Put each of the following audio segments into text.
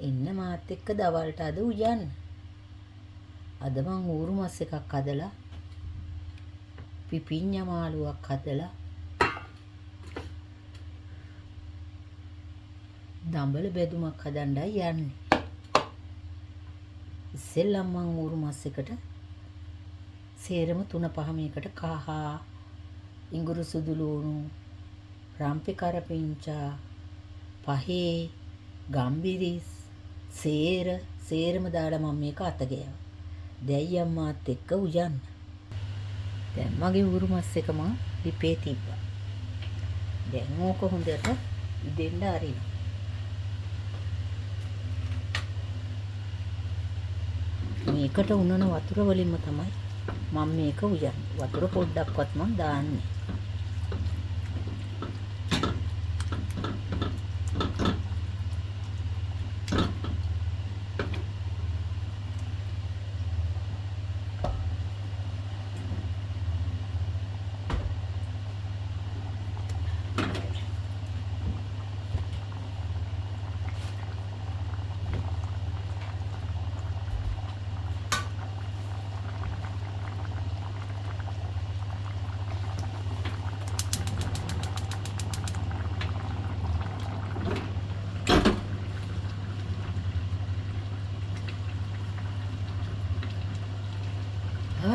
එන්න මාත් එක්ක දවල්ට අද උයන්න. අද මං ඌරු මස් එකක් හදලා පිපිඤ්ඤා මාළුවක් හදලා දඹල බෙදුමක් හදන්නයි යන්නේ. ඉස්සෙල්ලම මං ඌරු මස් එකට සේරම 3-5 මේකට කහ, ඉඟුරු සුදු ලුණු, රම්පේ කරපිංචා, පහේ, ගම්බිරිස්, සේරම දාලා මම මේක අත ගෑවා. දැන් අම්මාත් එක්ක උයන්න. දැන් මගේ ඌරු මස් එක මං ලිපේ තිබ්බා. දැන් ඕක හොඳට ඉදෙන්න අරින්න. මේකට උනන වතුර වලින්ම තමයි මම මේක උයන්නේ. වතුර පොඩ්ඩක්වත් මම දාන්නේ.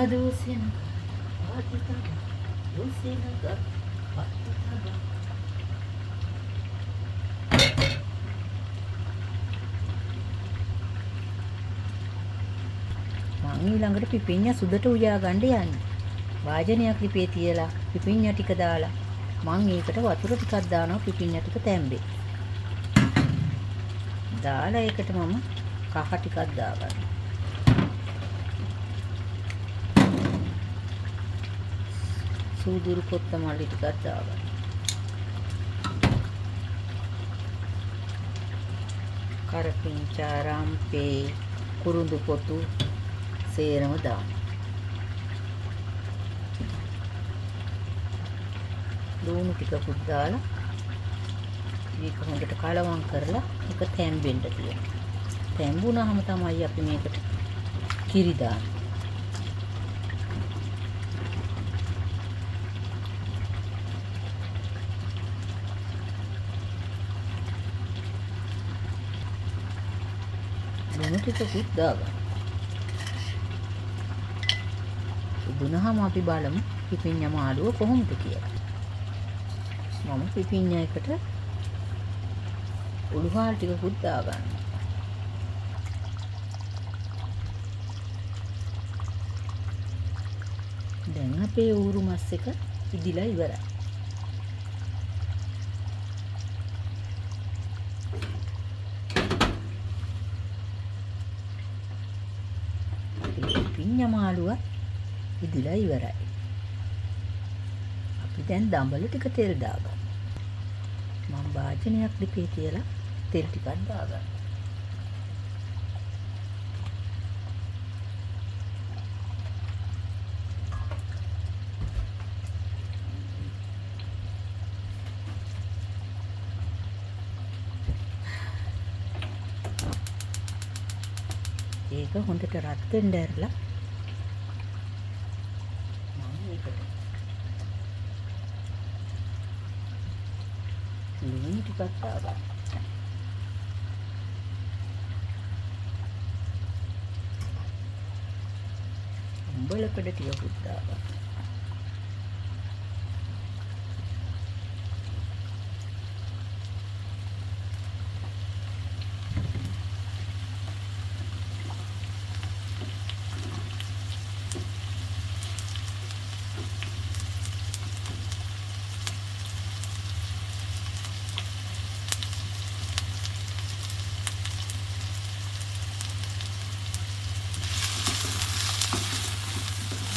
Adusinag, patitag, dusinag, patitag. මං ඊළඟට පිපිඤ්ඤා සුදට උයා ගන්න යන්නේ. වාජනයක් ලිපේ තියලා පිපිඤ්ඤා ටික දාලා මං ඒකට වතුර ටිකක් දානවා පිපිඤ්ඤා ටික තැම්බේ. දාලා ඒකට මම කහ ටිකක් දාගන්නවා. සූදුරු කොත්තමල්ලි ටිකක් දාගන්න. කරපිංචා, රම්පේ, කුරුඳු පොතු සේරම දාන්න. ලුණු ටිකකුත් දාලා මේක හොඳට කලවම් කරලා මේක තැම්බෙන්න තියෙනවා. තැම්බුණාම තමයි අපි මේකට කිරි දාන්නේ. ලුණු ටිකකුත් දාගන්න. සුදුනහම අපි බලමු පිපිඤ්ඤා මාළුව කොහොමද කියලා. මම පිපිඤ්ඤා එකට උළුහාල් ටිකකුත් දාගන්න. දැන් අපේ ඌරු මස් එක ඉදිලා ඉවරයි. පිපිඤ්ඤා මාළුව ඉදිලා ඉවරයි. අපි දැන් දඹල ටික තෙල් දාගන්න. මම වාජනයක් ලිපේ තියලා තෙල් ටිකක් දාගන්න. ඒක හොඳට රත් වෙන්න ඇරලා මම ඒකට ලුණු ටිකක් දාගන්න. උඹලකඩ ටිකකුත් දාගන්න.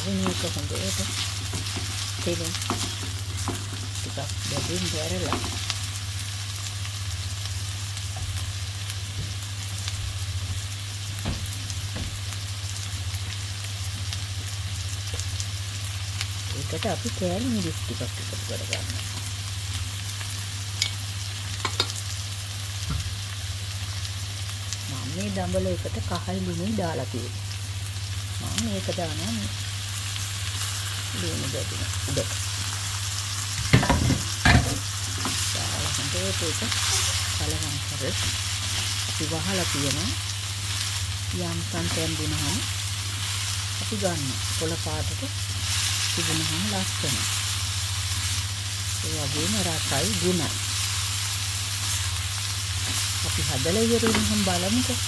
මේක හොඳට තෙලින් ටිකක් බැදින් දැරලා ඒකට අපි කෑලි මිරිස් ටිකක් එකතු කරගන්නවා. මම මේ දඹල එකට කහයි ලුණුයි දාලා තියෙන්නේ. මම මේක දානවා මේ ලුණු බැදින උඩට. දාලා හොඳට ඒක කලවම් කරලා අපි වහලා තියෙනවා. යම් තන්ටෙන් දුනහම අපි ගන්න කොළ පාටට තිබුණාම ලස්සනයි. ඒ වගේම රසයි ගුණයි. අපි හදලා ඉවර වුණාම බලමුකෝ.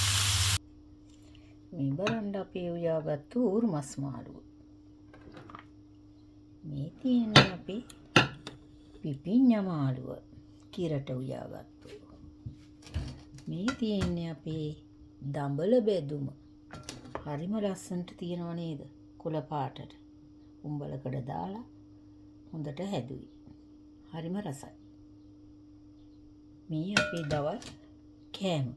මේ බලන්න අපි උයාගත්තු ඌරු මස් මාළුව. මේ තියෙන්නේ අපි පිපිඤ්ඤා මාළුව කිරට උයාගත්තු. මේ තියෙන්නේ අපේ දඹල බෙදුම. හරිම ලස්සනට තියෙනව නේද? කොළ පාටට. උඹලකඩ දාලා හොඳට හැදුයි. හරිම රසයි. මේ අපේ දවල් කෑම.